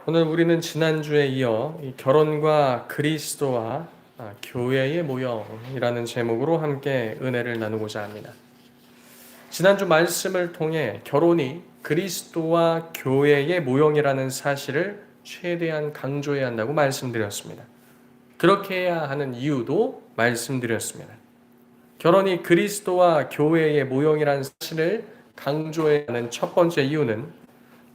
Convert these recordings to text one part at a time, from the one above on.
오늘 우리는 지난주에 이어 이 결혼과 그리스도와 교회의 모형이라는 제목으로 함께 은혜를 나누고자 합니다. 지난주 말씀을 통해 결혼이 그리스도와 교회의 모형이라는 사실을 최대한 강조해야 한다고 말씀드렸습니다. 그렇게 해야 하는 이유도 말씀드렸습니다. 결혼이 그리스도와 교회의 모형이라는 사실을 강조해야 하는 첫 번째 이유는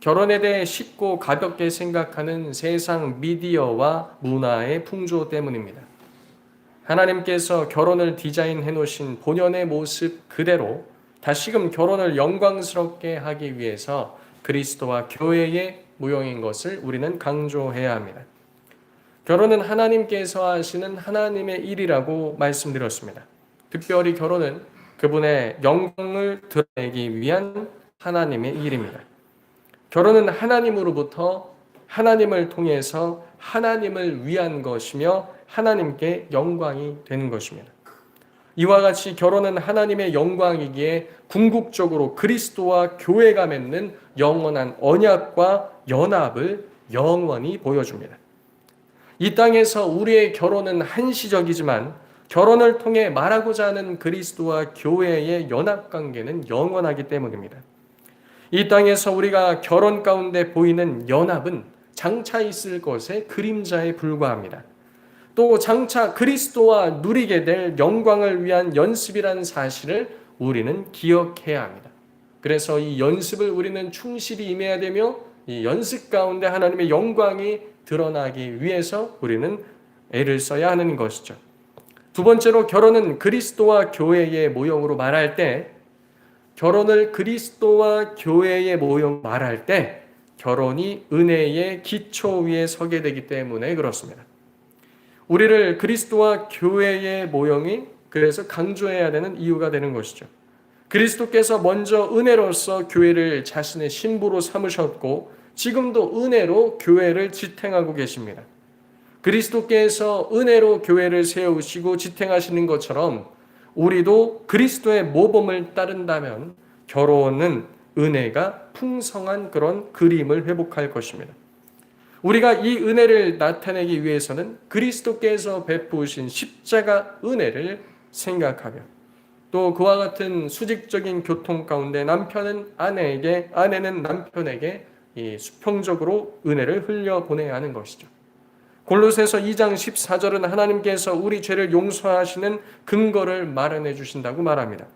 결혼에 대해 쉽고 가볍게 생각하는 세상 미디어와 문화의 풍조 때문입니다. 하나님께서 결혼을 디자인해 놓으신 본연의 모습 그대로 다시금 결혼을 영광스럽게 하기 위해서 그리스도와 교회의 모형인 것을 우리는 강조해야 합니다. 결혼은 하나님께서 하시는 하나님의 일이라고 말씀드렸습니다. 특별히 결혼은 그분의 영광을 드러내기 위한 하나님의 일입니다. 결혼은 하나님으로부터 하나님을 통해서 하나님을 위한 것이며 하나님께 영광이 되는 것입니다. 이와 같이 결혼은 하나님의 영광이기에 궁극적으로 그리스도와 교회가 맺는 영원한 언약과 연합을 영원히 보여줍니다. 이 땅에서 우리의 결혼은 한시적이지만 결혼을 통해 말하고자 하는 그리스도와 교회의 연합관계는 영원하기 때문입니다. 이 땅에서 우리가 결혼 가운데 보이는 연합은 장차 있을 것의 그림자에 불과합니다. 또 장차 그리스도와 누리게 될 영광을 위한 연습이라는 사실을 우리는 기억해야 합니다. 그래서 이 연습을 우리는 충실히 임해야 되며 이 연습 가운데 하나님의 영광이 드러나기 위해서 우리는 애를 써야 하는 것이죠. 두 번째로 결혼은 그리스도와 교회의 모형으로 말할 때 결혼을 그리스도와 교회의 모형 말할 때 결혼이 은혜의 기초 위에 서게 되기 때문에 그렇습니다. 우리를 그리스도와 교회의 모형이 그래서 강조해야 되는 이유가 되는 것이죠. 그리스도께서 먼저 은혜로서 교회를 자신의 신부로 삼으셨고 지금도 은혜로 교회를 지탱하고 계십니다. 그리스도께서 은혜로 교회를 세우시고 지탱하시는 것처럼 우리도 그리스도의 모범을 따른다면 결혼은 은혜가 풍성한 그런 그림을 회복할 것입니다. 우리가 이 은혜를 나타내기 위해서는 그리스도께서 베푸신 십자가 은혜를 생각하며 또 그와 같은 수직적인 교통 가운데 남편은 아내에게, 아내는 남편에게 수평적으로 은혜를 흘려보내야 하는 것이죠. 골로새서 2장 14절은 하나님께서 우리 죄를 용서하시는 근거를 마련해 주신다고 말합니다.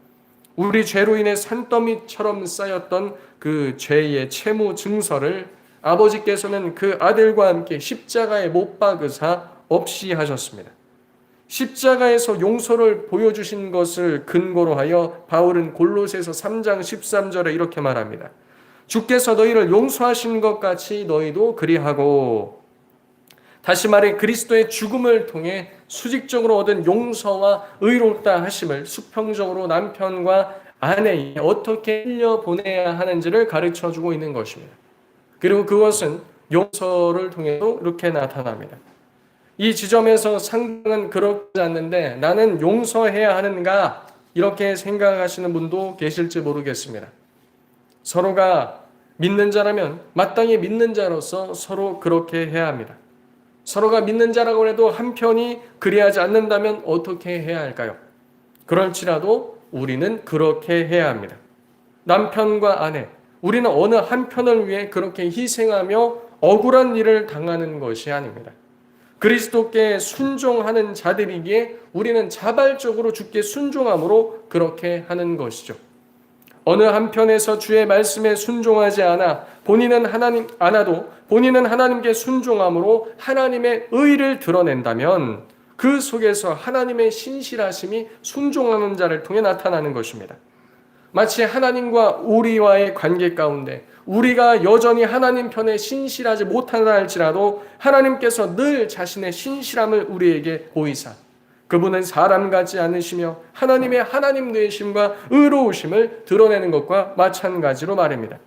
우리 죄로 인해 산더미처럼 쌓였던 그 죄의 채무 증서를 아버지께서는 그 아들과 함께 십자가에 못 박으사 없이 하셨습니다. 십자가에서 용서를 보여주신 것을 근거로 하여 바울은 골로새서 3장 13절에 이렇게 말합니다. 주께서 너희를 용서하신 것 같이 너희도 그리하고 다시 말해 그리스도의 죽음을 통해 수직적으로 얻은 용서와 의롭다 하심을 수평적으로 남편과 아내에 어떻게 흘려보내야 하는지를 가르쳐주고 있는 것입니다. 그리고 그것은 용서를 통해서 이렇게 나타납니다. 이 지점에서 상당은 그렇지 않는데 나는 용서해야 하는가 이렇게 생각하시는 분도 계실지 모르겠습니다. 서로가 믿는 자라면 마땅히 믿는 자로서 서로 그렇게 해야 합니다. 서로가 믿는 자라고 해도 한편이 그리하지 않는다면 어떻게 해야 할까요? 그럴지라도 우리는 그렇게 해야 합니다. 남편과 아내, 우리는 어느 한편을 위해 그렇게 희생하며 억울한 일을 당하는 것이 아닙니다. 그리스도께 순종하는 자들이기에 우리는 자발적으로 주께 순종함으로 그렇게 하는 것이죠. 어느 한편에서 주의 말씀에 순종하지 않아 본인은 하나님께 순종함으로 하나님의 의를 드러낸다면 그 속에서 하나님의 신실하심이 순종하는 자를 통해 나타나는 것입니다. 마치 하나님과 우리와의 관계 가운데 우리가 여전히 하나님 편에 신실하지 못하다 할지라도 하나님께서 늘 자신의 신실함을 우리에게 보이사 그분은 사람 같지 않으시며 하나님의 하나님 되심과 의로우심을 드러내는 것과 마찬가지로 말입니다.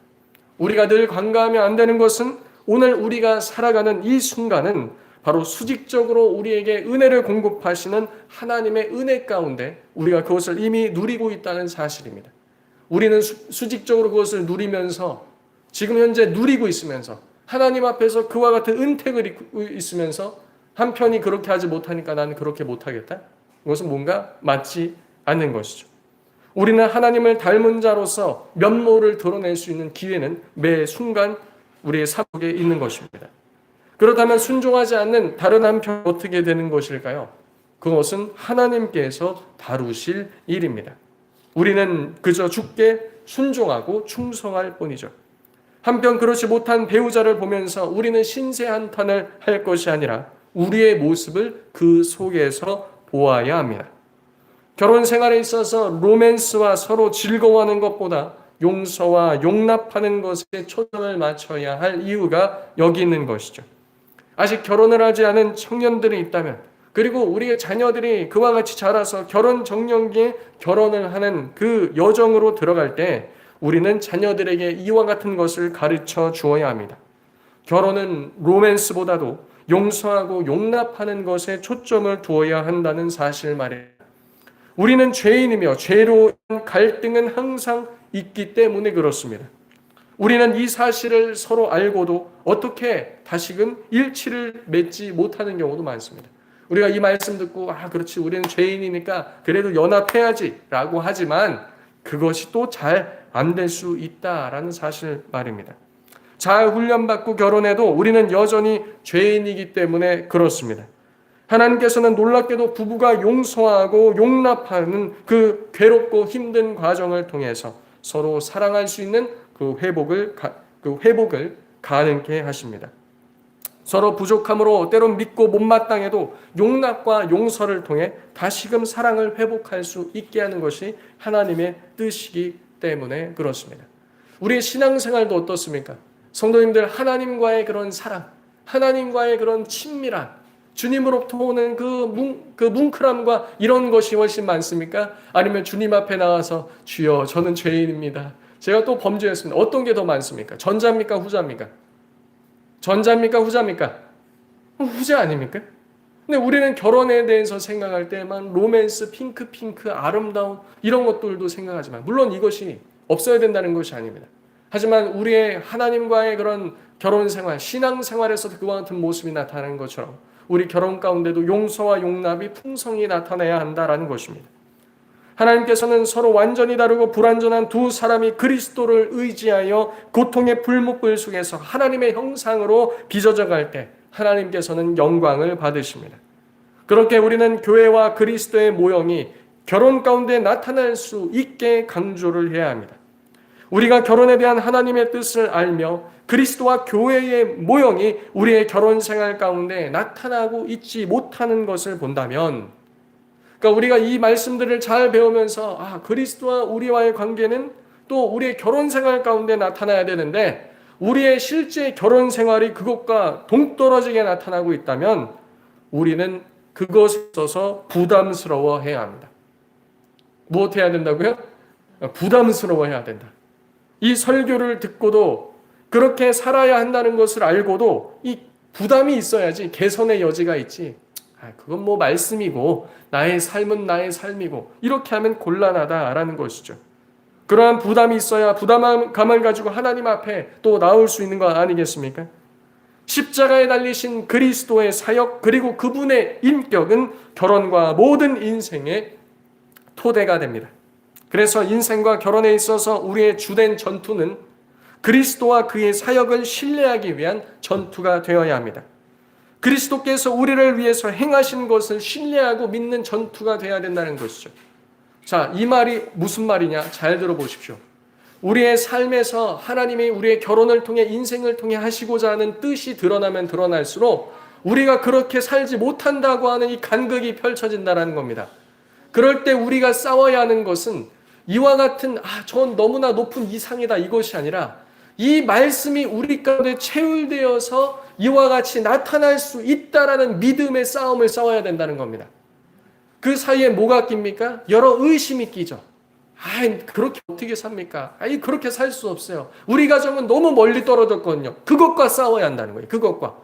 우리가 늘 간과하면 안 되는 것은 오늘 우리가 살아가는 이 순간은 바로 수직적으로 우리에게 은혜를 공급하시는 하나님의 은혜 가운데 우리가 그것을 이미 누리고 있다는 사실입니다. 우리는 수직적으로 그것을 누리면서 지금 현재 누리고 있으면서 하나님 앞에서 그와 같은 은택을 있으면서 한편이 그렇게 하지 못하니까 나는 그렇게 못하겠다? 이것은 뭔가 맞지 않는 것이죠. 우리는 하나님을 닮은 자로서 면모를 드러낼 수 있는 기회는 매 순간 우리의 삶 속에 있는 것입니다. 그렇다면 순종하지 않는 다른 한편 어떻게 되는 것일까요? 그것은 하나님께서 다루실 일입니다. 우리는 그저 주께 순종하고 충성할 뿐이죠. 한편 그렇지 못한 배우자를 보면서 우리는 신세 한탄을 할 것이 아니라 우리의 모습을 그 속에서 보아야 합니다. 결혼 생활에 있어서 로맨스와 서로 즐거워하는 것보다 용서와 용납하는 것에 초점을 맞춰야 할 이유가 여기 있는 것이죠. 아직 결혼을 하지 않은 청년들이 있다면, 그리고 우리의 자녀들이 그와 같이 자라서 결혼 정년기에 결혼을 하는 그 여정으로 들어갈 때 우리는 자녀들에게 이와 같은 것을 가르쳐 주어야 합니다. 결혼은 로맨스보다도 용서하고 용납하는 것에 초점을 두어야 한다는 사실 말입니다. 우리는 죄인이며 죄로 인한 갈등은 항상 있기 때문에 그렇습니다. 우리는 이 사실을 서로 알고도 어떻게 다시금 일치를 맺지 못하는 경우도 많습니다. 우리가 이 말씀 듣고 그렇지 우리는 죄인이니까 그래도 연합해야지 라고 하지만 그것이 또 잘 안 될 수 있다라는 사실 말입니다. 잘 훈련받고 결혼해도 우리는 여전히 죄인이기 때문에 그렇습니다. 하나님께서는 놀랍게도 부부가 용서하고 용납하는 그 괴롭고 힘든 과정을 통해서 서로 사랑할 수 있는 그 회복을 가능케 하십니다. 서로 부족함으로 때론 믿고 못마땅해도 용납과 용서를 통해 다시금 사랑을 회복할 수 있게 하는 것이 하나님의 뜻이기 때문에 그렇습니다. 우리의 신앙생활도 어떻습니까? 성도님들, 하나님과의 그런 사랑, 하나님과의 그런 친밀함, 주님으로부터 오는 그 뭉클함과 이런 것이 훨씬 많습니까? 아니면 주님 앞에 나와서 주여 저는 죄인입니다, 제가 또 범죄했습니다, 어떤 게 더 많습니까? 전자입니까 후자입니까? 전자입니까 후자입니까? 후자 아닙니까? 근데 우리는 결혼에 대해서 생각할 때만 로맨스, 핑크, 아름다운 이런 것들도 생각하지만, 물론 이것이 없어야 된다는 것이 아닙니다. 하지만 우리의 하나님과의 그런 결혼 생활, 신앙 생활에서도 그와 같은 모습이 나타나는 것처럼 우리 결혼 가운데도 용서와 용납이 풍성히 나타나야 한다라는 것입니다. 하나님께서는 서로 완전히 다르고 불완전한 두 사람이 그리스도를 의지하여 고통의 불목불 속에서 하나님의 형상으로 빚어져 갈 때 하나님께서는 영광을 받으십니다. 그렇게 우리는 교회와 그리스도의 모형이 결혼 가운데 나타날 수 있게 강조를 해야 합니다. 우리가 결혼에 대한 하나님의 뜻을 알며 그리스도와 교회의 모형이 우리의 결혼 생활 가운데 나타나고 있지 못하는 것을 본다면, 그러니까 우리가 이 말씀들을 잘 배우면서 그리스도와 우리와의 관계는 또 우리의 결혼 생활 가운데 나타나야 되는데 우리의 실제 결혼 생활이 그것과 동떨어지게 나타나고 있다면 우리는 그것에 있어서 부담스러워해야 합니다. 무엇 해야 된다고요? 부담스러워해야 된다. 이 설교를 듣고도 그렇게 살아야 한다는 것을 알고도 이 부담이 있어야지 개선의 여지가 있지. 그건 뭐 말씀이고 나의 삶은 나의 삶이고 이렇게 하면 곤란하다라는 것이죠. 그러한 부담이 있어야 부담감을 가지고 하나님 앞에 또 나올 수 있는 거 아니겠습니까? 십자가에 달리신 그리스도의 사역 그리고 그분의 인격은 결혼과 모든 인생의 토대가 됩니다. 그래서 인생과 결혼에 있어서 우리의 주된 전투는 그리스도와 그의 사역을 신뢰하기 위한 전투가 되어야 합니다. 그리스도께서 우리를 위해서 행하신 것을 신뢰하고 믿는 전투가 되어야 된다는 것이죠. 자, 이 말이 무슨 말이냐? 잘 들어보십시오. 우리의 삶에서 하나님이 우리의 결혼을 통해 인생을 통해 하시고자 하는 뜻이 드러나면 드러날수록 우리가 그렇게 살지 못한다고 하는 이 간극이 펼쳐진다는 겁니다. 그럴 때 우리가 싸워야 하는 것은 이와 같은 전 너무나 높은 이상이다 이것이 아니라 이 말씀이 우리 가운데 체울되어서 이와 같이 나타날 수 있다라는 믿음의 싸움을 싸워야 된다는 겁니다. 그 사이에 뭐가 낍니까? 여러 의심이 끼죠. 그렇게 어떻게 삽니까? 그렇게 살 수 없어요. 우리 가정은 너무 멀리 떨어졌거든요. 그것과 싸워야 한다는 거예요. 그것과.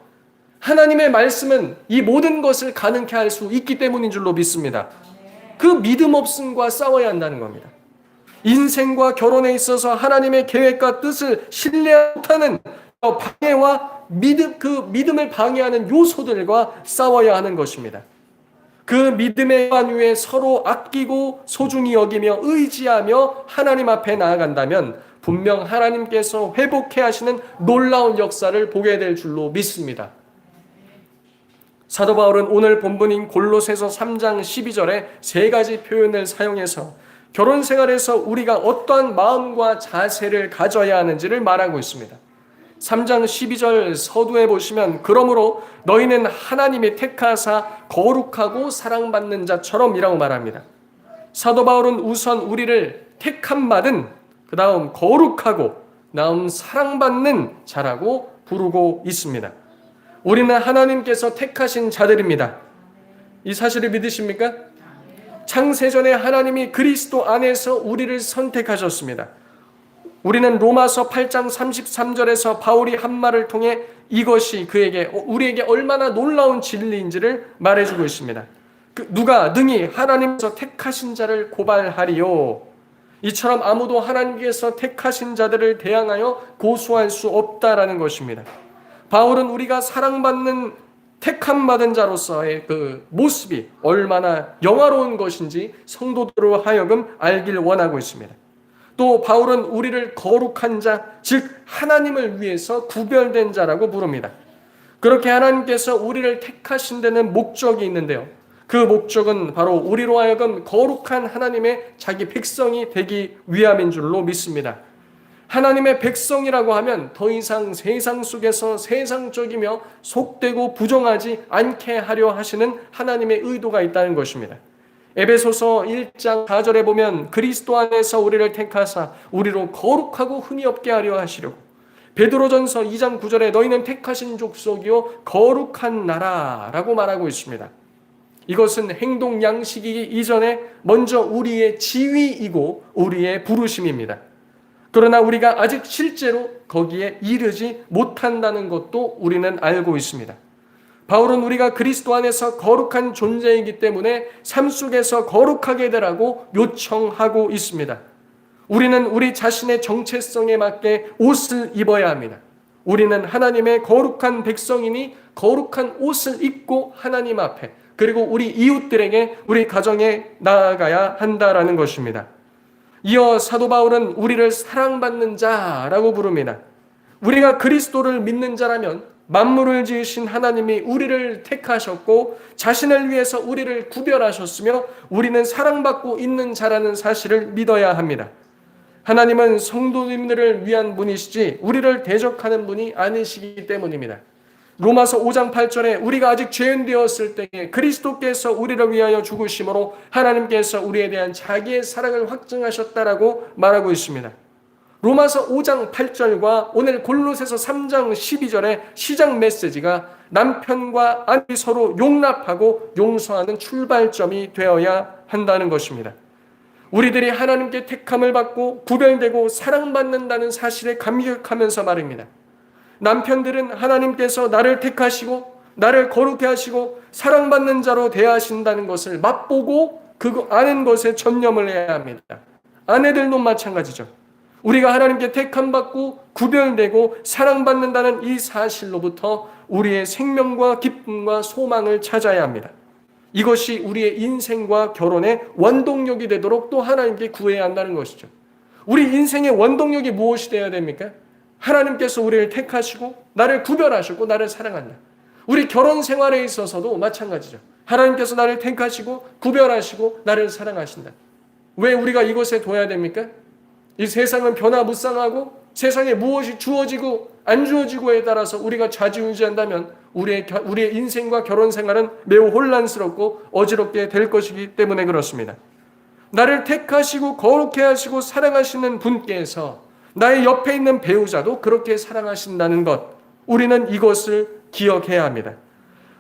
하나님의 말씀은 이 모든 것을 가능케 할 수 있기 때문인 줄로 믿습니다. 그 믿음 없음과 싸워야 한다는 겁니다. 인생과 결혼에 있어서 하나님의 계획과 뜻을 신뢰하지 못하는 방해와 그 믿음을 방해하는 요소들과 싸워야 하는 것입니다. 그 믿음의 반 위에 서로 아끼고 소중히 여기며 의지하며 하나님 앞에 나아간다면 분명 하나님께서 회복해 하시는 놀라운 역사를 보게 될 줄로 믿습니다. 사도 바울은 오늘 본문인 골로새서 3장 12절에 세 가지 표현을 사용해서 결혼 생활에서 우리가 어떠한 마음과 자세를 가져야 하는지를 말하고 있습니다. 3장 12절 서두에 보시면 그러므로 너희는 하나님이 택하사 거룩하고 사랑받는 자처럼 이라고 말합니다. 사도 바울은 우선 우리를 택함 받은, 그 다음 거룩하고, 다음 사랑받는 자라고 부르고 있습니다. 우리는 하나님께서 택하신 자들입니다. 이 사실을 믿으십니까? 창세전에 하나님이 그리스도 안에서 우리를 선택하셨습니다. 우리는 로마서 8장 33절에서 바울이 한 말을 통해 이것이 우리에게 얼마나 놀라운 진리인지를 말해주고 있습니다. 누가 능히 하나님께서 택하신 자를 고발하리요. 이처럼 아무도 하나님께서 택하신 자들을 대항하여 고소할 수 없다라는 것입니다. 바울은 우리가 사랑받는 택함받은 자로서의 그 모습이 얼마나 영화로운 것인지 성도들로 하여금 알길 원하고 있습니다. 또 바울은 우리를 거룩한 자, 즉 하나님을 위해서 구별된 자라고 부릅니다. 그렇게 하나님께서 우리를 택하신 데는 목적이 있는데요. 그 목적은 바로 우리로 하여금 거룩한 하나님의 자기 백성이 되기 위함인 줄로 믿습니다. 하나님의 백성이라고 하면 더 이상 세상 속에서 세상적이며 속되고 부정하지 않게 하려 하시는 하나님의 의도가 있다는 것입니다. 에베소서 1장 4절에 보면 그리스도 안에서 우리를 택하사 우리로 거룩하고 흠이 없게 하려 하시려고, 베드로전서 2장 9절에 너희는 택하신 족속이요 거룩한 나라라고 말하고 있습니다. 이것은 행동 양식이기 이전에 먼저 우리의 지위이고 우리의 부르심입니다. 그러나 우리가 아직 실제로 거기에 이르지 못한다는 것도 우리는 알고 있습니다. 바울은 우리가 그리스도 안에서 거룩한 존재이기 때문에 삶 속에서 거룩하게 되라고 요청하고 있습니다. 우리는 우리 자신의 정체성에 맞게 옷을 입어야 합니다. 우리는 하나님의 거룩한 백성이니 거룩한 옷을 입고 하나님 앞에, 그리고 우리 이웃들에게, 우리 가정에 나아가야 한다라는 것입니다. 이어 사도 바울은 우리를 사랑받는 자라고 부릅니다. 우리가 그리스도를 믿는 자라면 만물을 지으신 하나님이 우리를 택하셨고 자신을 위해서 우리를 구별하셨으며 우리는 사랑받고 있는 자라는 사실을 믿어야 합니다. 하나님은 성도님들을 위한 분이시지 우리를 대적하는 분이 아니시기 때문입니다. 로마서 5장 8절에 우리가 아직 죄인 되었을 때에 그리스도께서 우리를 위하여 죽으심으로 하나님께서 우리에 대한 자기의 사랑을 확증하셨다라고 말하고 있습니다. 로마서 5장 8절과 오늘 골로새서 3장 12절의 시작 메시지가 남편과 아내가 서로 용납하고 용서하는 출발점이 되어야 한다는 것입니다. 우리들이 하나님께 택함을 받고 구별되고 사랑받는다는 사실에 감격하면서 말입니다. 남편들은 하나님께서 나를 택하시고 나를 거룩해 하시고 사랑받는 자로 대하신다는 것을 맛보고 그 아는 것에 전념을 해야 합니다. 아내들도 마찬가지죠. 우리가 하나님께 택함받고 구별되고 사랑받는다는 이 사실로부터 우리의 생명과 기쁨과 소망을 찾아야 합니다. 이것이 우리의 인생과 결혼의 원동력이 되도록 또 하나님께 구해야 한다는 것이죠. 우리 인생의 원동력이 무엇이 되어야 됩니까? 하나님께서 우리를 택하시고 나를 구별하시고 나를 사랑한다. 우리 결혼 생활에 있어서도 마찬가지죠. 하나님께서 나를 택하시고 구별하시고 나를 사랑하신다. 왜 우리가 이것에 둬야 됩니까? 이 세상은 변화무쌍하고 세상에 무엇이 주어지고 안 주어지고에 따라서 우리가 좌지우지한다면 우리의 인생과 결혼 생활은 매우 혼란스럽고 어지럽게 될 것이기 때문에 그렇습니다. 나를 택하시고 거룩해 하시고 사랑하시는 분께서 나의 옆에 있는 배우자도 그렇게 사랑하신다는 것, 우리는 이것을 기억해야 합니다.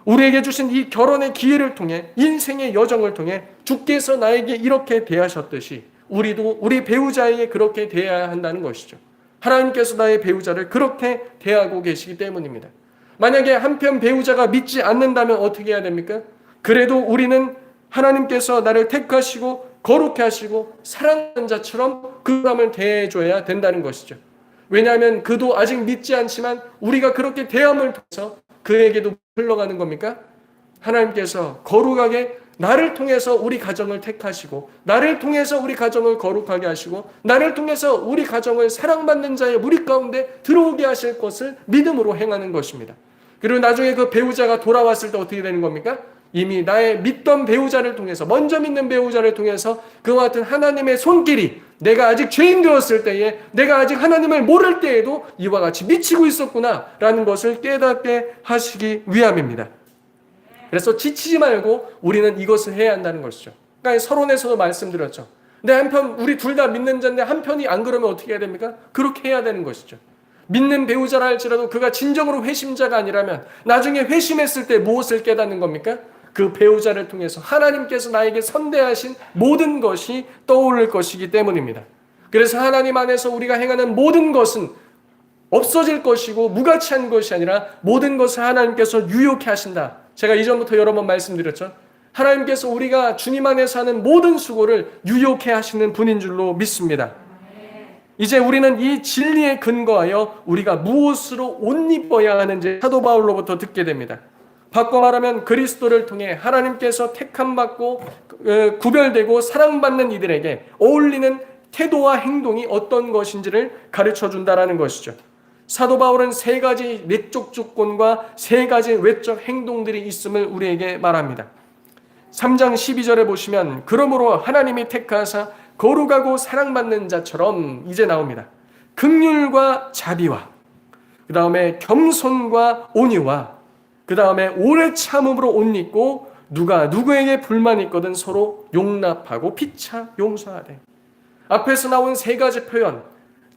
우리에게 주신 이 결혼의 기회를 통해 인생의 여정을 통해 주께서 나에게 이렇게 대하셨듯이 우리도 우리 배우자에게 그렇게 대해야 한다는 것이죠. 하나님께서 나의 배우자를 그렇게 대하고 계시기 때문입니다. 만약에 한편 배우자가 믿지 않는다면 어떻게 해야 됩니까? 그래도 우리는 하나님께서 나를 택하시고 거룩해 하시고 사랑하는 자처럼 그 사람을 대해줘야 된다는 것이죠. 왜냐하면 그도 아직 믿지 않지만 우리가 그렇게 대함을 통해서 그에게도 흘러가는 겁니까? 하나님께서 거룩하게 나를 통해서 우리 가정을 택하시고, 나를 통해서 우리 가정을 거룩하게 하시고, 나를 통해서 우리 가정을 사랑받는 자의 무리 가운데 들어오게 하실 것을 믿음으로 행하는 것입니다. 그리고 나중에 그 배우자가 돌아왔을 때 어떻게 되는 겁니까? 이미 나의 믿던 배우자를 통해서, 먼저 믿는 배우자를 통해서 그와 같은 하나님의 손길이 내가 아직 죄인 되었을 때에, 내가 아직 하나님을 모를 때에도 이와 같이 미치고 있었구나라는 것을 깨닫게 하시기 위함입니다. 그래서 지치지 말고 우리는 이것을 해야 한다는 것이죠. 그러니까 서론에서도 말씀드렸죠. 근데 한편 우리 둘 다 믿는 자인데 한편이 안 그러면 어떻게 해야 됩니까? 그렇게 해야 되는 것이죠. 믿는 배우자라 할지라도 그가 진정으로 회심자가 아니라면 나중에 회심했을 때 무엇을 깨닫는 겁니까? 그 배우자를 통해서 하나님께서 나에게 선대하신 모든 것이 떠오를 것이기 때문입니다. 그래서 하나님 안에서 우리가 행하는 모든 것은 없어질 것이고 무가치한 것이 아니라 모든 것을 하나님께서 유효케 하신다. 제가 이전부터 여러 번 말씀드렸죠. 하나님께서 우리가 주님 안에서 하는 모든 수고를 유효케 하시는 분인 줄로 믿습니다. 이제 우리는 이 진리에 근거하여 우리가 무엇으로 옷 입어야 하는지 사도 바울로부터 듣게 됩니다. 바꿔 말하면 그리스도를 통해 하나님께서 택함받고 구별되고 사랑받는 이들에게 어울리는 태도와 행동이 어떤 것인지를 가르쳐준다라는 것이죠. 사도 바울은 세 가지 내적 조건과 세 가지 외적 행동들이 있음을 우리에게 말합니다. 3장 12절에 보시면 그러므로 하나님이 택하사 거룩하고 사랑받는 자처럼 이제 나옵니다. 긍휼과 자비와 그 다음에 겸손과 온유와 그 다음에 오래 참음으로 옷 입고 누가 누구에게 불만이 있거든 서로 용납하고 피차 용서하되. 앞에서 나온 세 가지 표현,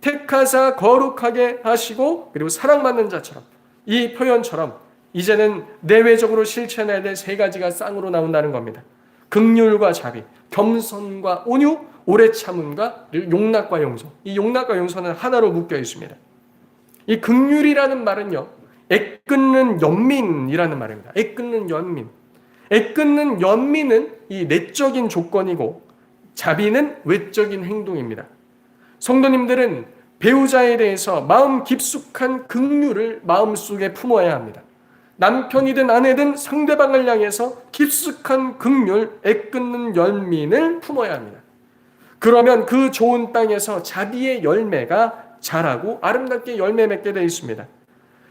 택하사 거룩하게 하시고 그리고 사랑받는 자처럼, 이 표현처럼 이제는 내외적으로 실천해야 될 세 가지가 쌍으로 나온다는 겁니다. 긍휼과 자비, 겸손과 온유, 오래 참음과 용납과 용서. 이 용납과 용서는 하나로 묶여 있습니다. 이 긍휼이라는 말은요, 애끓는 연민이라는 말입니다. 애끓는 연민. 애끓는 연민은 이 내적인 조건이고 자비는 외적인 행동입니다. 성도님들은 배우자에 대해서 마음 깊숙한 긍휼을 마음속에 품어야 합니다. 남편이든 아내든 상대방을 향해서 깊숙한 긍휼, 애끓는 연민을 품어야 합니다. 그러면 그 좋은 땅에서 자비의 열매가 자라고 아름답게 열매 맺게 되어 있습니다.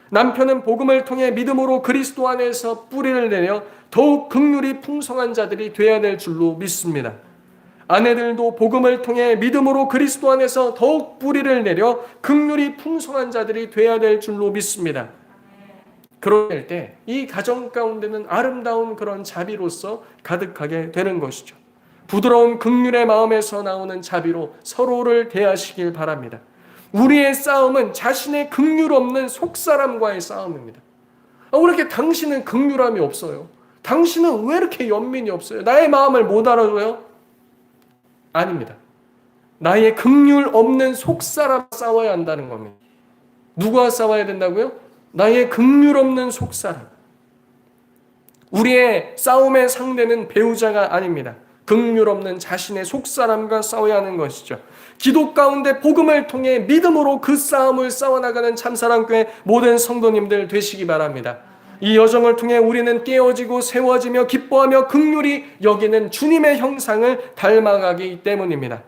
남편은 복음을 통해 믿음으로 그리스도 안에서 뿌리를 내려 더욱 긍휼이 풍성한 자들이 되어야 될 줄로 믿습니다. 아내들도 복음을 통해 믿음으로 그리스도 안에서 더욱 뿌리를 내려 긍휼이 풍성한 자들이 되어야 될 줄로 믿습니다. 그럴 때 이 가정 가운데는 아름다운 그런 자비로서 가득하게 되는 것이죠. 부드러운 긍휼의 마음에서 나오는 자비로 서로를 대하시길 바랍니다. 우리의 싸움은 자신의 긍휼 없는 속사람과의 싸움입니다. 왜 이렇게 당신은 긍휼함이 없어요? 당신은 왜 이렇게 연민이 없어요? 나의 마음을 못 알아줘요? 아닙니다. 나의 긍휼 없는 속사람 싸워야 한다는 겁니다. 누구와 싸워야 된다고요? 나의 긍휼 없는 속사람. 우리의 싸움의 상대는 배우자가 아닙니다. 긍휼 없는 자신의 속사람과 싸워야 하는 것이죠. 기도 가운데 복음을 통해 믿음으로 그 싸움을 싸워나가는 참사랑교회 모든 성도님들 되시기 바랍니다. 이 여정을 통해 우리는 깨어지고 세워지며 기뻐하며 긍휼히 여기는 주님의 형상을 닮아가기 때문입니다.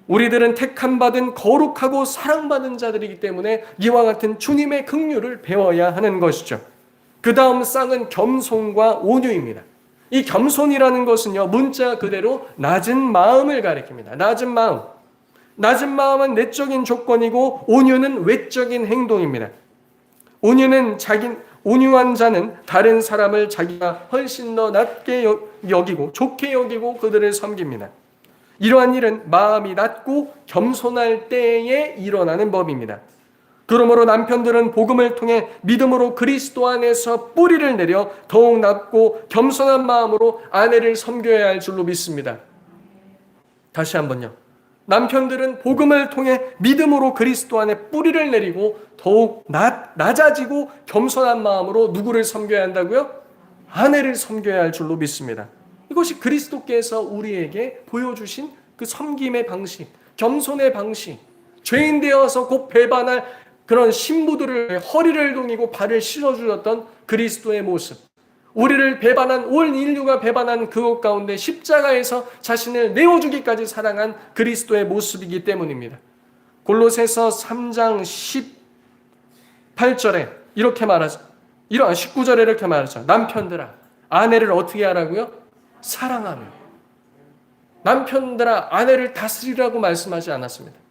우리들은 택함받은 거룩하고 사랑받은 자들이기 때문에 이와 같은 주님의 긍휼을 배워야 하는 것이죠. 그 다음 쌍은 겸손과 온유입니다. 이 겸손이라는 것은요, 문자 그대로 낮은 마음을 가리킵니다. 낮은 마음. 낮은 마음은 내적인 조건이고 온유는 외적인 행동입니다. 온유한 자는 다른 사람을 자기가 훨씬 더 낮게 여기고 좋게 여기고 그들을 섬깁니다. 이러한 일은 마음이 낮고 겸손할 때에 일어나는 법입니다. 그러므로 남편들은 복음을 통해 믿음으로 그리스도 안에서 뿌리를 내려 더욱 낮고 겸손한 마음으로 아내를 섬겨야 할 줄로 믿습니다. 다시 한번요. 남편들은 복음을 통해 믿음으로 그리스도 안에 뿌리를 내리고 더욱 낮아지고 겸손한 마음으로 누구를 섬겨야 한다고요? 아내를 섬겨야 할 줄로 믿습니다. 이것이 그리스도께서 우리에게 보여주신 그 섬김의 방식, 겸손의 방식, 죄인 되어서 곧 배반할 그런 신부들을 허리를 동이고 발을 실어주었던 그리스도의 모습, 우리를 배반한 온 인류가 배반한 그것 가운데 십자가에서 자신을 내어주기까지 사랑한 그리스도의 모습이기 때문입니다. 골로새서 3장 18절에 이렇게 말하죠. 19절에 이렇게 말하죠. 남편들아 아내를 어떻게 하라고요? 사랑하며. 남편들아 아내를 다스리라고 말씀하지 않았습니다.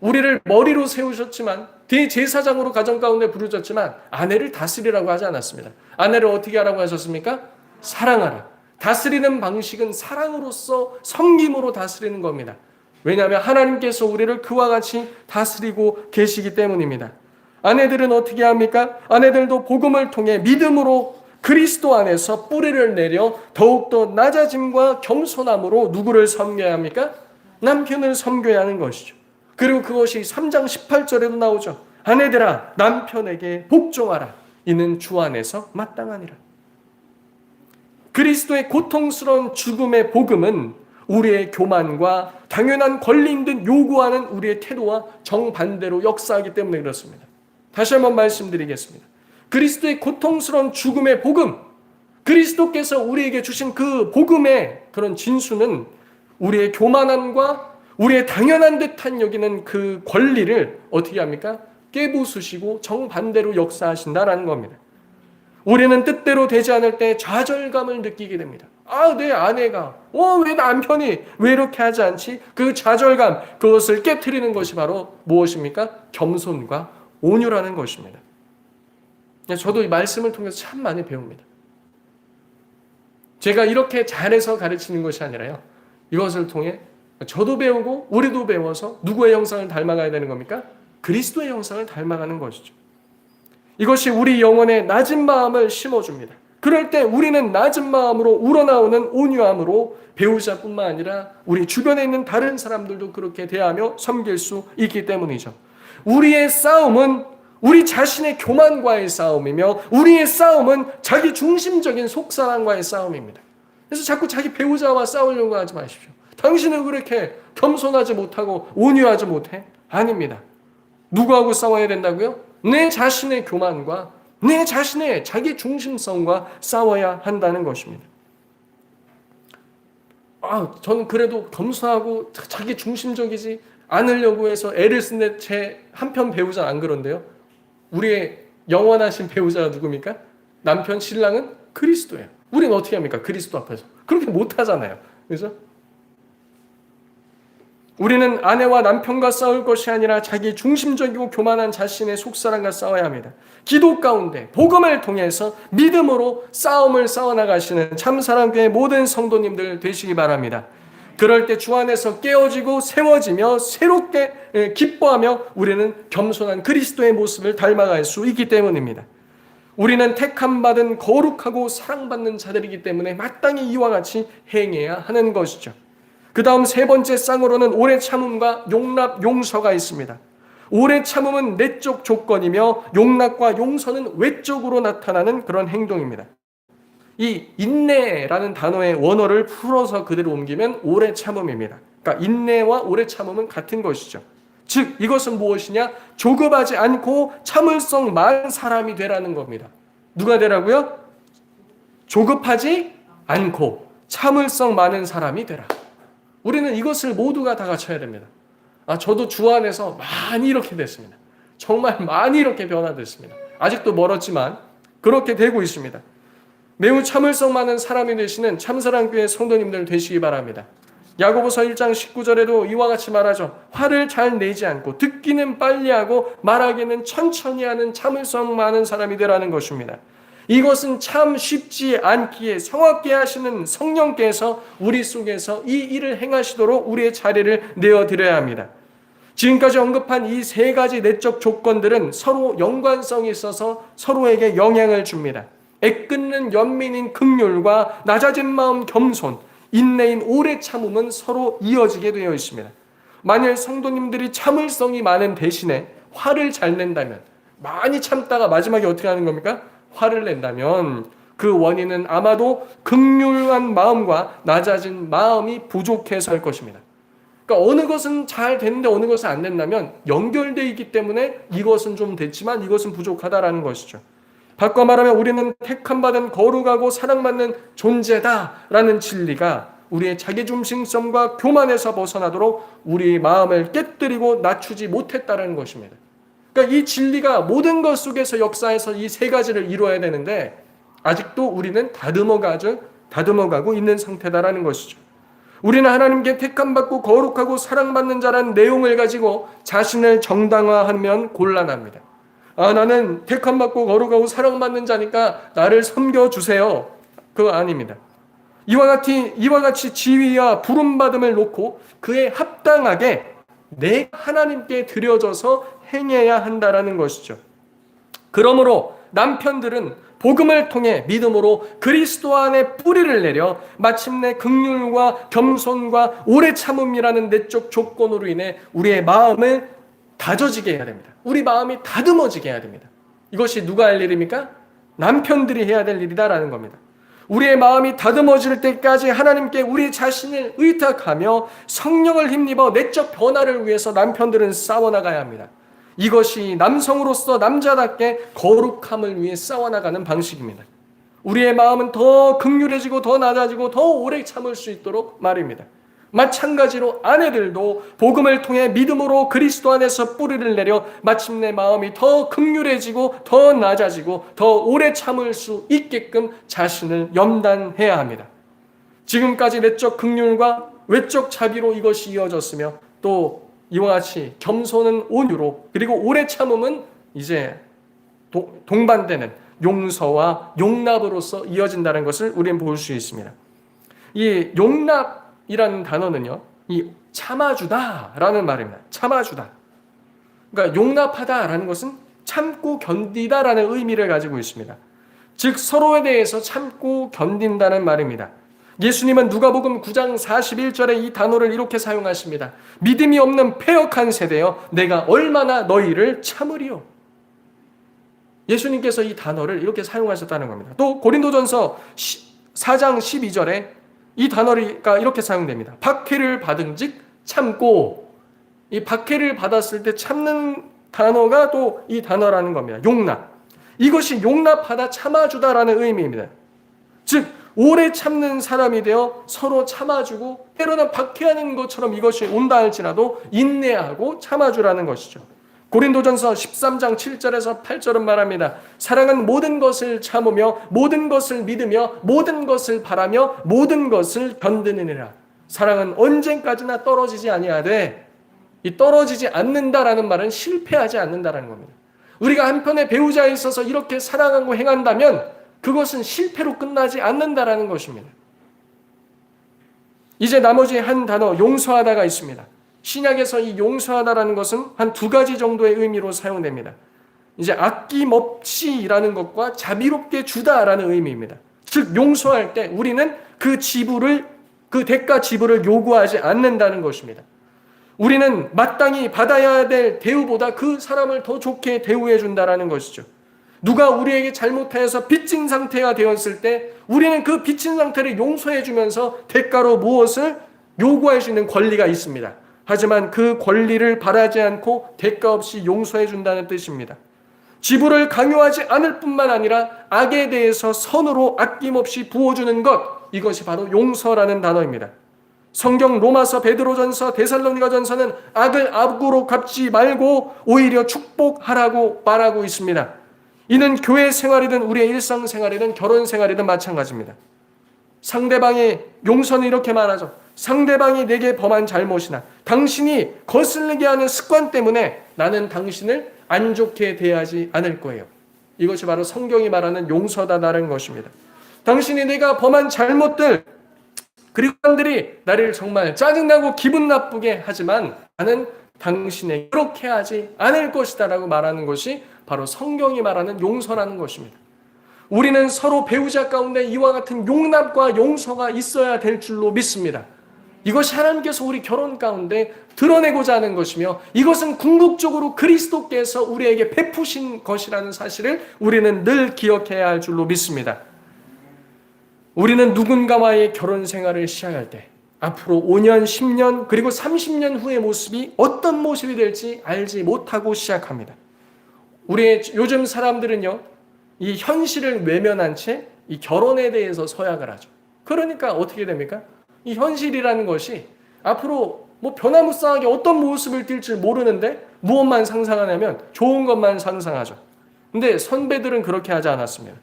우리를 머리로 세우셨지만 대제사장으로 가정 가운데 부르셨지만 아내를 다스리라고 하지 않았습니다. 아내를 어떻게 하라고 하셨습니까? 사랑하라. 다스리는 방식은 사랑으로서 섬김으로 다스리는 겁니다. 왜냐하면 하나님께서 우리를 그와 같이 다스리고 계시기 때문입니다. 아내들은 어떻게 합니까? 아내들도 복음을 통해 믿음으로 그리스도 안에서 뿌리를 내려 더욱더 낮아짐과 겸손함으로 누구를 섬겨야 합니까? 남편을 섬겨야 하는 것이죠. 그리고 그것이 3장 18절에도 나오죠. 아내들아 남편에게 복종하라. 이는 주 안에서 마땅하니라. 그리스도의 고통스러운 죽음의 복음은 우리의 교만과 당연한 권리인 듯 요구하는 우리의 태도와 정반대로 역사하기 때문에 그렇습니다. 다시 한번 말씀드리겠습니다. 그리스도의 고통스러운 죽음의 복음, 그리스도께서 우리에게 주신 그 복음의 그런 진수는 우리의 교만함과 우리의 당연한 듯한 여기는 그 권리를 어떻게 합니까? 깨부수시고 정반대로 역사하신다라는 겁니다. 우리는 뜻대로 되지 않을 때 좌절감을 느끼게 됩니다. 내 아내가 왜 남편이 왜 이렇게 하지 않지? 그 좌절감, 그것을 깨트리는 것이 바로 무엇입니까? 겸손과 온유라는 것입니다. 저도 이 말씀을 통해서 참 많이 배웁니다. 제가 이렇게 잘해서 가르치는 것이 아니라요. 이것을 통해 저도 배우고 우리도 배워서 누구의 형상을 닮아가야 되는 겁니까? 그리스도의 형상을 닮아가는 것이죠. 이것이 우리 영혼에 낮은 마음을 심어줍니다. 그럴 때 우리는 낮은 마음으로 우러나오는 온유함으로 배우자뿐만 아니라 우리 주변에 있는 다른 사람들도 그렇게 대하며 섬길 수 있기 때문이죠. 우리의 싸움은 우리 자신의 교만과의 싸움이며 우리의 싸움은 자기 중심적인 속사람과의 싸움입니다. 그래서 자꾸 자기 배우자와 싸우려고 하지 마십시오. 당신은 그렇게 겸손하지 못하고 온유하지 못해? 아닙니다. 누구하고 싸워야 된다고요? 내 자신의 교만과 내 자신의 자기 중심성과 싸워야 한다는 것입니다. 저는 그래도 겸손하고 자기 중심적이지 않으려고 해서 애를 쓰는데 제 한편 배우자는 안 그런데요. 우리의 영원하신 배우자가 누굽니까? 남편, 신랑은 그리스도예요. 우리는 어떻게 합니까? 그리스도 앞에서. 그렇게 못하잖아요. 그래서 우리는 아내와 남편과 싸울 것이 아니라 자기 중심적이고 교만한 자신의 속사람과 싸워야 합니다. 기도 가운데 복음을 통해서 믿음으로 싸움을 싸워나가시는 참사랑교회 모든 성도님들 되시기 바랍니다. 그럴 때 주 안에서 깨어지고 세워지며 새롭게 기뻐하며 우리는 겸손한 그리스도의 모습을 닮아갈 수 있기 때문입니다. 우리는 택함받은 거룩하고 사랑받는 자들이기 때문에 마땅히 이와 같이 행해야 하는 것이죠. 그 다음 세 번째 쌍으로는 오래 참음과 용납, 용서가 있습니다. 오래 참음은 내적 조건이며 용납과 용서는 외적으로 나타나는 그런 행동입니다. 이 인내라는 단어의 원어를 풀어서 그대로 옮기면 오래 참음입니다. 그러니까 인내와 오래 참음은 같은 것이죠. 즉 이것은 무엇이냐? 조급하지 않고 참을성 많은 사람이 되라는 겁니다. 누가 되라고요? 조급하지 않고 참을성 많은 사람이 되라. 우리는 이것을 모두가 다 갖춰야 됩니다. 저도 주 안에서 많이 이렇게 됐습니다. 정말 많이 이렇게 변화됐습니다. 아직도 멀었지만 그렇게 되고 있습니다. 매우 참을성 많은 사람이 되시는 참사랑교회 성도님들 되시기 바랍니다. 야고보서 1장 19절에도 이와 같이 말하죠. 화를 잘 내지 않고 듣기는 빨리 하고 말하기는 천천히 하는 참을성 많은 사람이 되라는 것입니다. 이것은 참 쉽지 않기에 성악게 하시는 성령께서 우리 속에서 이 일을 행하시도록 우리의 자리를 내어드려야 합니다. 지금까지 언급한 이 세 가지 내적 조건들은 서로 연관성이 있어서 서로에게 영향을 줍니다. 애끓는 연민인 긍휼과 낮아진 마음 겸손, 인내인 오래 참음은 서로 이어지게 되어 있습니다. 만일 성도님들이 참을성이 많은 대신에 화를 잘 낸다면, 많이 참다가 마지막에 어떻게 하는 겁니까? 화를 낸다면 그 원인은 아마도 긍휼한 마음과 낮아진 마음이 부족해서일 것입니다. 그러니까 어느 것은 잘 됐는데 어느 것은 안 됐냐면 연결되어 있기 때문에 이것은 좀 됐지만 이것은 부족하다라는 것이죠. 바꿔 말하면 우리는 택함받은 거룩하고 사랑받는 존재다라는 진리가 우리의 자기중심성과 교만에서 벗어나도록 우리 마음을 깨뜨리고 낮추지 못했다는 것입니다. 그러니까 이 진리가 모든 것 속에서 역사에서 이 세 가지를 이루어야 되는데 아직도 우리는 다듬어가고 있는 상태다라는 것이죠. 우리는 하나님께 택함받고 거룩하고 사랑받는 자라는 내용을 가지고 자신을 정당화하면 곤란합니다. 나는 택함받고 거룩하고 사랑받는 자니까 나를 섬겨주세요. 그거 아닙니다. 이와 같이 지위와 부름받음을 놓고 그에 합당하게 내 하나님께 드려져서 행해야 한다라는 것이죠. 그러므로 남편들은 복음을 통해 믿음으로 그리스도 안에 뿌리를 내려 마침내 긍휼과 겸손과 오래 참음이라는 내적 조건으로 인해 우리의 마음을 다져지게 해야 됩니다. 우리 마음이 다듬어지게 해야 됩니다. 이것이 누가 할 일입니까? 남편들이 해야 될 일이다라는 겁니다. 우리의 마음이 다듬어질 때까지 하나님께 우리 자신을 의탁하며 성령을 힘입어 내적 변화를 위해서 남편들은 싸워나가야 합니다. 이것이 남성으로서 남자답게 거룩함을 위해 싸워나가는 방식입니다. 우리의 마음은 더 긍휼해지고 더 낮아지고 더 오래 참을 수 있도록 말입니다. 마찬가지로 아내들도 복음을 통해 믿음으로 그리스도 안에서 뿌리를 내려 마침내 마음이 더 긍휼해지고 더 낮아지고 더 오래 참을 수 있게끔 자신을 염단해야 합니다. 지금까지 내적 긍휼과 외적 자비로 이것이 이어졌으며 또 이와 같이 겸손은 온유로 그리고 오래 참음은 이제 동반되는 용서와 용납으로서 이어진다는 것을 우리는 볼 수 있습니다. 이 용납이라는 단어는요, 이 참아주다라는 말입니다. 참아주다. 그러니까 용납하다라는 것은 참고 견디다라는 의미를 가지고 있습니다. 즉 서로에 대해서 참고 견딘다는 말입니다. 예수님은 누가복음 9장 41절에 이 단어를 이렇게 사용하십니다. 믿음이 없는 패역한 세대여 내가 얼마나 너희를 참으리요. 예수님께서 이 단어를 이렇게 사용하셨다는 겁니다. 또 고린도전서 4장 12절에 이 단어가 이렇게 사용됩니다. 박해를 받은 즉 참고, 이 박해를 받았을 때 참는 단어가 또 이 단어라는 겁니다. 용납. 이것이 용납하다 참아주다라는 의미입니다. 즉 오래 참는 사람이 되어 서로 참아주고 때로는 박해하는 것처럼 이것이 온다 할지라도 인내하고 참아주라는 것이죠. 고린도전서 13장 7절에서 8절은 말합니다. 사랑은 모든 것을 참으며 모든 것을 믿으며 모든 것을 바라며 모든 것을 견디느니라. 사랑은 언제까지나 떨어지지 아니하되, 이 떨어지지 않는다라는 말은 실패하지 않는다라는 겁니다. 우리가 한편의 배우자에 있어서 이렇게 사랑하고 행한다면 그것은 실패로 끝나지 않는다라는 것입니다. 이제 나머지 한 단어 용서하다가 있습니다. 신약에서 이 용서하다라는 것은 한 두 가지 정도의 의미로 사용됩니다. 이제 아낌없이라는 것과 자비롭게 주다라는 의미입니다. 즉 용서할 때 우리는 그 대가 지불을 요구하지 않는다는 것입니다. 우리는 마땅히 받아야 될 대우보다 그 사람을 더 좋게 대우해 준다라는 것이죠. 누가 우리에게 잘못하여서 빚진 상태가 되었을 때 우리는 그 빚진 상태를 용서해 주면서 대가로 무엇을 요구할 수 있는 권리가 있습니다. 하지만 그 권리를 바라지 않고 대가 없이 용서해 준다는 뜻입니다. 지불을 강요하지 않을 뿐만 아니라 악에 대해서 선으로 아낌없이 부어주는 것, 이것이 바로 용서라는 단어입니다. 성경 로마서, 베드로전서, 데살로니가전서는 악을 악으로 갚지 말고 오히려 축복하라고 말하고 있습니다. 이는 교회 생활이든 우리의 일상생활이든 결혼생활이든 마찬가지입니다. 상대방의 용서는 이렇게 말하죠. 상대방이 내게 범한 잘못이나 당신이 거슬리게 하는 습관 때문에 나는 당신을 안 좋게 대하지 않을 거예요. 이것이 바로 성경이 말하는 용서다라는 것입니다. 당신이 내가 범한 잘못들, 그리고 사람들이 나를 정말 짜증나고 기분 나쁘게 하지만 나는 당신에게 그렇게 하지 않을 것이다 라고 말하는 것이 바로 성경이 말하는 용서라는 것입니다. 우리는 서로 배우자 가운데 이와 같은 용납과 용서가 있어야 될 줄로 믿습니다. 이것이 하나님께서 우리 결혼 가운데 드러내고자 하는 것이며 이것은 궁극적으로 그리스도께서 우리에게 베푸신 것이라는 사실을 우리는 늘 기억해야 할 줄로 믿습니다. 우리는 누군가와의 결혼 생활을 시작할 때 앞으로 5년, 10년, 그리고 30년 후의 모습이 어떤 모습이 될지 알지 못하고 시작합니다. 우리의 요즘 사람들은요, 이 현실을 외면한 채 이 결혼에 대해서 서약을 하죠. 그러니까 어떻게 됩니까? 이 현실이라는 것이 앞으로 뭐 변화무쌍하게 어떤 모습을 띌지 모르는데 무엇만 상상하냐면 좋은 것만 상상하죠. 근데 선배들은 그렇게 하지 않았습니다.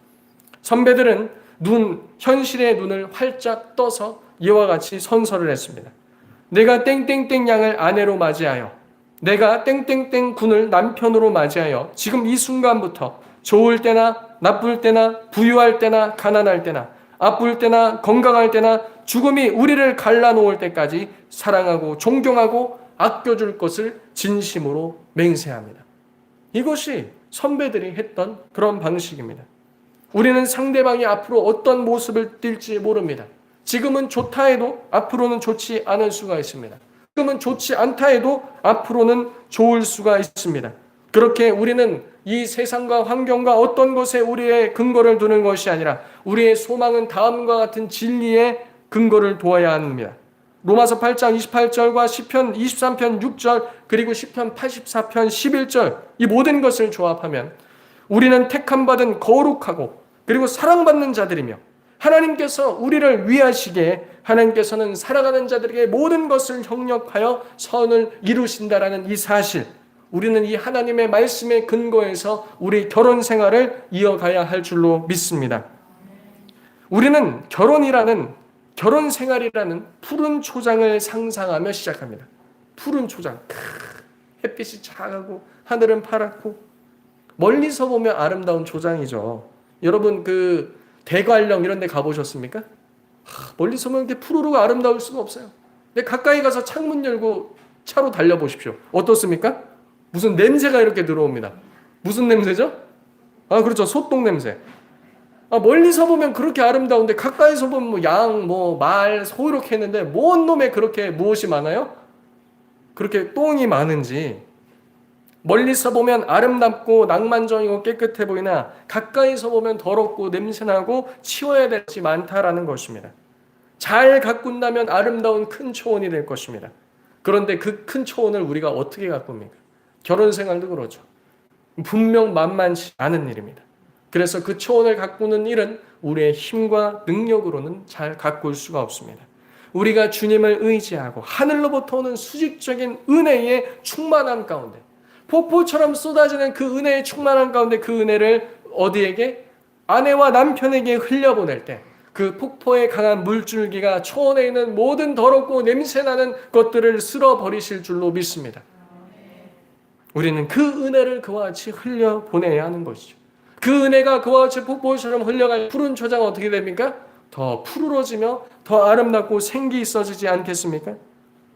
선배들은 현실의 눈을 활짝 떠서 이와 같이 선서를 했습니다. 내가 땡땡땡 양을 아내로 맞이하여, 내가 땡땡땡 군을 남편으로 맞이하여 지금 이 순간부터 좋을 때나 나쁠 때나 부유할 때나 가난할 때나 아플 때나 건강할 때나 죽음이 우리를 갈라놓을 때까지 사랑하고 존경하고 아껴줄 것을 진심으로 맹세합니다. 이것이 선배들이 했던 그런 방식입니다. 우리는 상대방이 앞으로 어떤 모습을 띌지 모릅니다. 지금은 좋다 해도 앞으로는 좋지 않을 수가 있습니다. 지금은 좋지 않다 해도 앞으로는 좋을 수가 있습니다. 그렇게 우리는 이 세상과 환경과 어떤 것에 우리의 근거를 두는 것이 아니라 우리의 소망은 다음과 같은 진리에 근거를 두어야 합니다. 로마서 8장 28절과 시편 23편 6절 그리고 시편 84편 11절 이 모든 것을 조합하면 우리는 택함받은 거룩하고 그리고 사랑받는 자들이며 하나님께서 우리를 위하시기에 하나님께서는 살아가는 자들에게 모든 것을 협력하여 선을 이루신다라는 이 사실, 우리는 이 하나님의 말씀의 근거에서 우리 결혼 생활을 이어가야 할 줄로 믿습니다. 우리는 결혼 생활이라는 푸른 초장을 상상하며 시작합니다. 푸른 초장, 햇빛이 차가고 하늘은 파랗고 멀리서 보면 아름다운 초장이죠. 여러분 대관령 이런 데 가보셨습니까? 멀리서 보면 이렇게 푸르르고 아름다울 수가 없어요. 근데 가까이 가서 창문 열고 차로 달려보십시오. 어떻습니까? 무슨 냄새가 이렇게 들어옵니다. 무슨 냄새죠? 그렇죠. 소똥 냄새. 멀리서 보면 그렇게 아름다운데 가까이서 보면 양, 말, 소 이렇게 했는데 뭔 놈에 그렇게 무엇이 많아요? 그렇게 똥이 많은지. 멀리서 보면 아름답고 낭만적이고 깨끗해 보이나 가까이서 보면 더럽고 냄새나고 치워야 될 것이 많다라는 것입니다. 잘 가꾼다면 아름다운 큰 초원이 될 것입니다. 그런데 그 큰 초원을 우리가 어떻게 가꿉니까? 결혼 생활도 그렇죠. 분명 만만치 않은 일입니다. 그래서 그 초원을 가꾸는 일은 우리의 힘과 능력으로는 잘 가꿀 수가 없습니다. 우리가 주님을 의지하고 하늘로부터 오는 수직적인 은혜의 충만함 가운데 폭포처럼 쏟아지는 그 은혜의 충만함 가운데 그 은혜를 어디에게? 아내와 남편에게 흘려보낼 때 그 폭포의 강한 물줄기가 초원에 있는 모든 더럽고 냄새나는 것들을 쓸어버리실 줄로 믿습니다. 우리는 그 은혜를 그와 같이 흘려보내야 하는 것이죠. 그 은혜가 그와 같이 폭포처럼 흘려갈 푸른 초장은 어떻게 됩니까? 더 푸르러지며 더 아름답고 생기 있어지지 않겠습니까?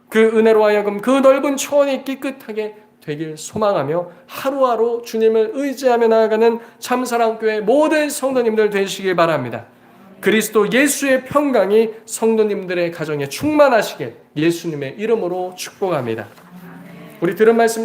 그 은혜로 하여금 그 넓은 초원이 깨끗하게 되길 소망하며 하루하루 주님을 의지하며 나아가는 참사랑교회 모든 성도님들 되시길 바랍니다. 그리스도 예수의 평강이 성도님들의 가정에 충만하시길 예수님의 이름으로 축복합니다. 우리 들은 말씀